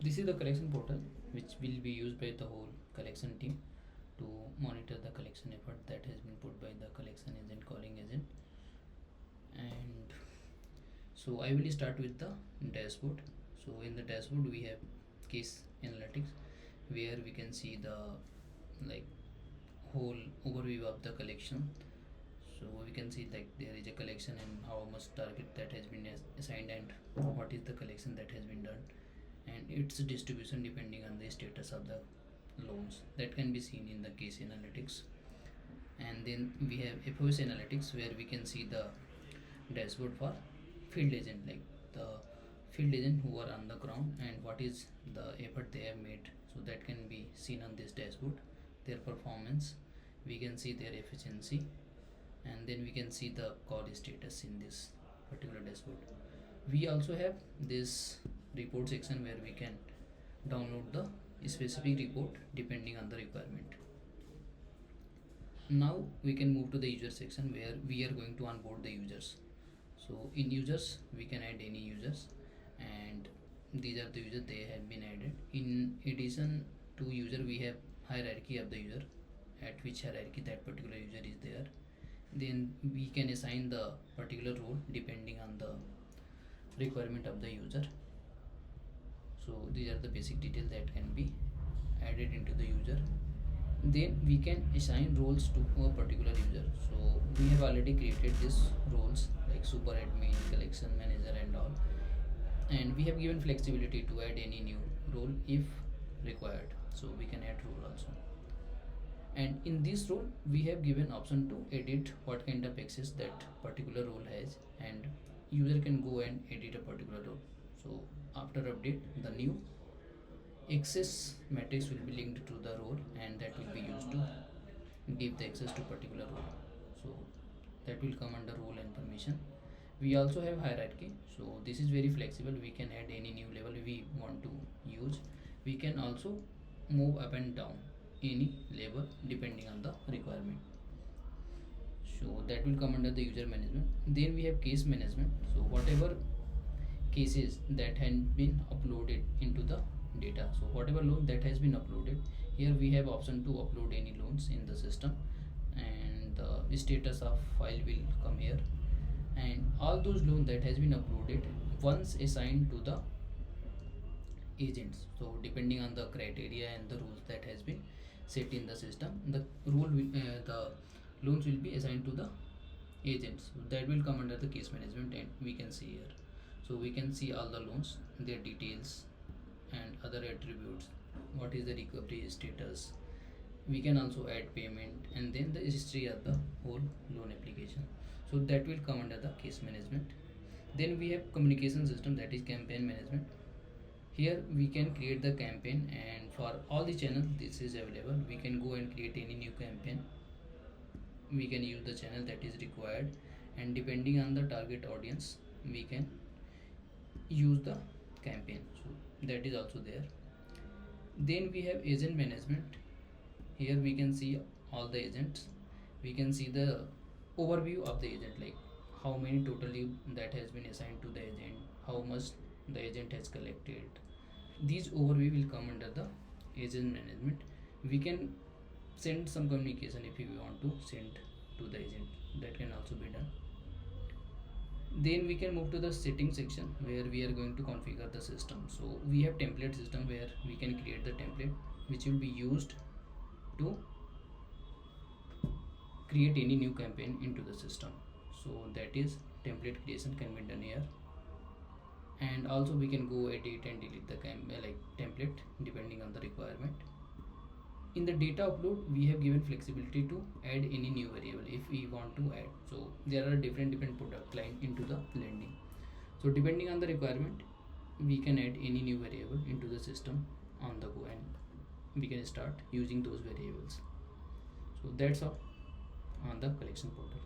This is the collection portal which will be used by the whole collection team to monitor the collection effort that has been put by the collection agent, calling agent. And so I will start with the dashboard. So in the dashboard we have case analytics, where we can see the like whole overview of the collection. So we can see like there is a collection and how much target that has been assigned and what is the collection that has been done, and its distribution depending on the status of the loans that can be seen in the case analytics. And then we have FOS analytics, where we can see the dashboard for field agent, like the field agent who are on the ground and what is the effort they have made. So that can be seen on this dashboard, their performance, we can see their efficiency, and then we can see the call status in this particular dashboard. We also have this report section where we can download the specific report depending on the requirement. Now we can move to the user section, where we are going to onboard the users. So in users we can add any users, and these are the users they have been added. In addition to user, we have hierarchy of the user, at which hierarchy that particular user is there. Then we can assign the particular role depending on the requirement of the user. So these are the basic details that can be added into the user. Then we can assign roles to a particular user. So we have already created these roles like super admin, collection manager and all, and we have given flexibility to add any new role if required. So we can add role also, and in this role we have given option to edit what kind of access that particular role has, and user can go and edit a particular role. So after update, the new access matrix will be linked to the role, and that will be used to give the access to particular role. So that will come under role and permission. We also have hierarchy, so this is very flexible, we can add any new level we want to use. We can also move up and down any level depending on the requirement. So that will come under the user management. Then we have case management. So whatever cases that had been uploaded into the data, so whatever loan that has been uploaded, here we have option to upload any loans in the system, and the status of file will come here, and all those loans that has been uploaded once assigned to the agents. So depending on the criteria and the rules that has been set in the system, the the loans will be assigned to the agents. So that will come under the case management, and we can see here. So we can see all the loans, their details and other attributes, what is the recovery status. We can also add payment, and then the history of the whole loan application. So that will come under the case management. Then we have communication system, that is campaign management. Here we can create the campaign, and for all the channels this is available. We can go and create any new campaign, we can use the channel that is required, and depending on the target audience we can use the campaign. So that is also there. Then we have agent management. Here we can see all the agents, we can see the overview of the agent, like how many totally that has been assigned to the agent, how much the agent has collected. These overview will come under the agent management. We can send some communication if we want to send to the agent, that can also be done. Then we can move to the settings section, where we are going to configure the system. So we have template system, where we can create the template which will be used to create any new campaign into the system. So that is template creation can be done here, and also we can go edit and delete the template depending on the requirement. In the data upload, we have given flexibility to add any new variable if we want to add. So there are different product line into the lending. So depending on the requirement, we can add any new variable into the system on the go, and we can start using those variables. So that's all on the collection portal.